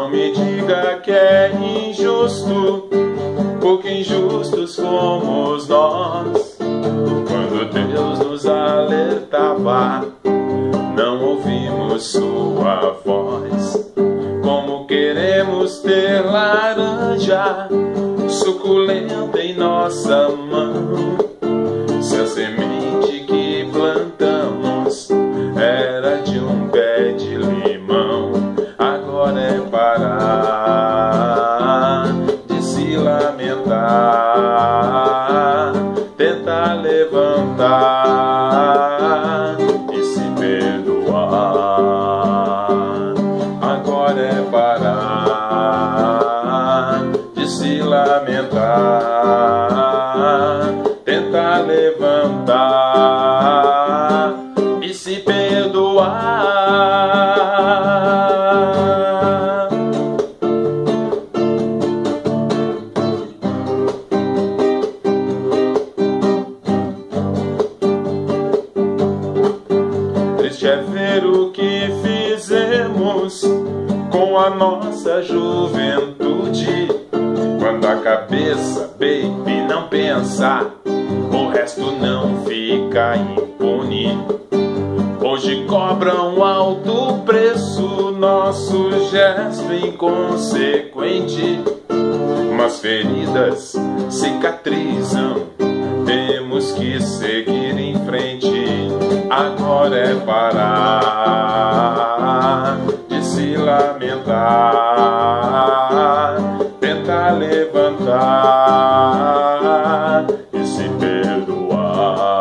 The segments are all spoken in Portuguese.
Não me diga que é injusto, porque injustos fomos nós. Quando Deus nos alertava, não ouvimos sua voz. Como queremos ter laranja suculenta em nossa mão, se a semente que plantamos era de um pé de limão. Agora é parar de se lamentar, tentar levantar e se perdoar. Agora é parar de se lamentar, tentar levantar e se perdoar. Triste é ver o que fizemos com a nossa juventude. Quando a cabeça, baby, não pensa, o resto não fica impune. Hoje cobram alto preço nosso gesto inconsequente, mas feridas cicatrizam, temos que seguir em frente. Agora é parar de se lamentar, tentar levantar e se perdoar.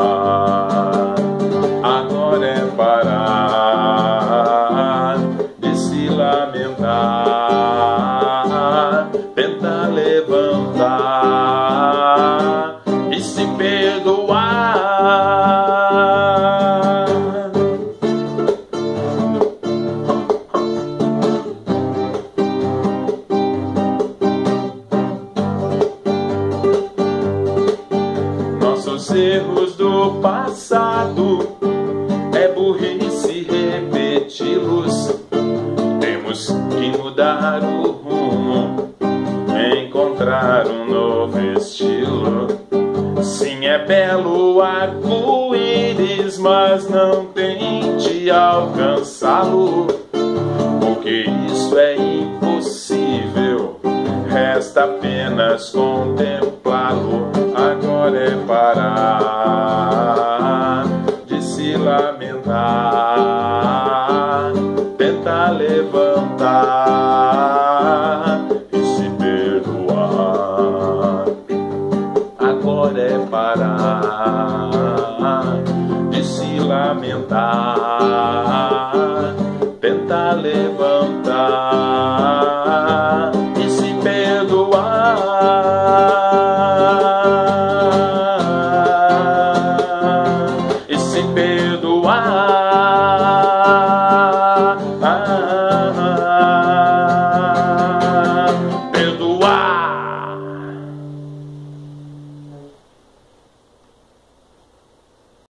Agora é parar de se lamentar, tentar levantar e se perdoar. Nossos erros do passado é burrice repeti-los. Temos que mudar o rumo, encontrar um novo estilo. Sim, é belo o arco-íris, mas não tente alcançá-lo, porque isso é impossível, resta apenas contemplá-lo. Agora é parar de se lamentar, tentar levantar e se perdoar. Agora é parar de se lamentar, tentar levantar e se perdoar. E se perdoar.